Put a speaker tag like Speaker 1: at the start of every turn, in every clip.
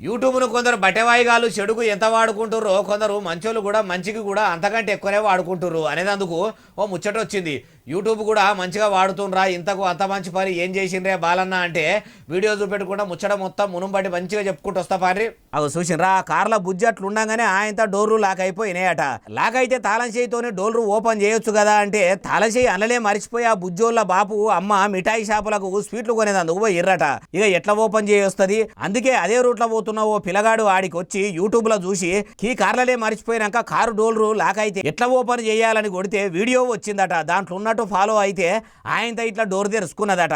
Speaker 1: యూట్యూబ్ను కొందరు బట్టెవాయిగాలు చెడుకు ఎంత వాడుకుంటుర్రో కొందరు మంచోళ్ళు కూడా మంచికి కూడా అంతకంటే ఎక్కువనే వాడుకుంటుర్రు అనేదందుకు ఓ ముచ్చట వచ్చింది. యూట్యూబ్ కూడా మంచిగా వాడుతుండ్రా, ఇంతకు అంత మంచి పని ఏం చేసిండ్రే బాలన్న అంటే వీడియో చూపెట్టకుండా ముచ్చట మొత్తం మునుంబట్టి మంచిగా చెప్పుకుంటూ వస్తా పారి. అవి చూసిండ్రా, కార్ల బుజ్జి అట్లుండగానే ఆయనతో డోర్లు లాక్ అయిపోయినాయట. లాక్ అయితే తాళం చేయితోనే డోర్లు ఓపెన్ చేయొచ్చు కదా అంటే తాళం చేయి అనలే మరిచిపోయి ఆ బుజ్జోళ్ళ బాపు అమ్మ మిఠాయి షాపులకు స్వీట్లు కొనేదందుకు పోయిర్రట. ఇక ఎట్లా ఓపెన్ చేయొస్తుంది, అందుకే అదే రూట్లో పోతున్న ఓ పిల్లగాడు ఆడికి వచ్చి యూట్యూబ్ లో చూసి కీ కార్లలే మరిచిపోయినాక కారు డోర్లు లాక్ అయితే ఎట్లా ఓపెన్ చేయాలని కొడితే వీడియో వచ్చిందట. దాంట్లో ఉన్నట్టు ఫాలో అయితే ఆయనతో ఇట్లా డోర్ తెరుచుకున్నదట.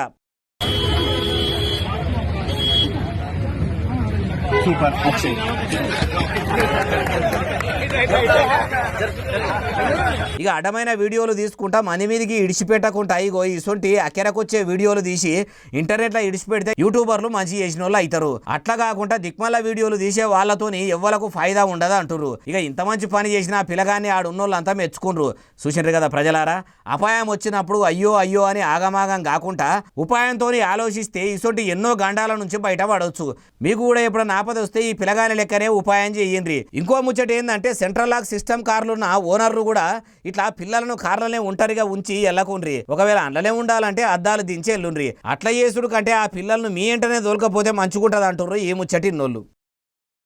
Speaker 1: ఇక అడ్డమైన వీడియోలు తీసుకుంటా మంది మీదకి ఇడిచిపెట్టకుండా ఇగో ఇసొంటి అకెరకొచ్చే వీడియోలు తీసి ఇంటర్నెట్లో ఇడిచిపెడితే యూట్యూబర్లు మంచి చేసిన వాళ్ళు అవుతారు. అట్లా కాకుండా దిక్మల్ల వీడియోలు తీసే వాళ్ళతోని ఎవ్వలకు ఫైదా ఉండదు అంటారు. ఇక ఇంత మంచి పని చేసిన పిల్లగాన్ని ఆడున్నోళ్ళు అంతా మెచ్చుకుండ్రు. చూసిండ్రు కదా ప్రజలారా, అపాయం వచ్చినప్పుడు అయ్యో అయ్యో అని ఆగమాగం కాకుండా ఉపాయంతో ఆలోచిస్తే ఇసొంటి ఎన్నో గండాల నుంచి బయటపడవచ్చు. మీకు కూడా ఎప్పుడైనా ఆపద వస్తే ఈ పిల్లగాని లెక్కనే ఉపాయం చేయండి. ఇంకో ముచ్చట ఏంటంటే సెంట్రల్ లాక్ సిస్టమ్ కార్లున్న ఓనర్లు కూడా ఇట్లా పిల్లలను కార్లనే ఒంటరిగా ఉంచి ఎల్లకుండ్రి. ఒకవేళ అండ్లనే ఉండాలంటే అద్దాలు దించి ఎల్లుండ్రి. అట్లా చేసుడు కంటే ఆ పిల్లలను మీ ఇంటనే దొరకపోతే మంచుకుంటది అంటుర్రు ఈ ముచ్చటిన్నోళ్ళు.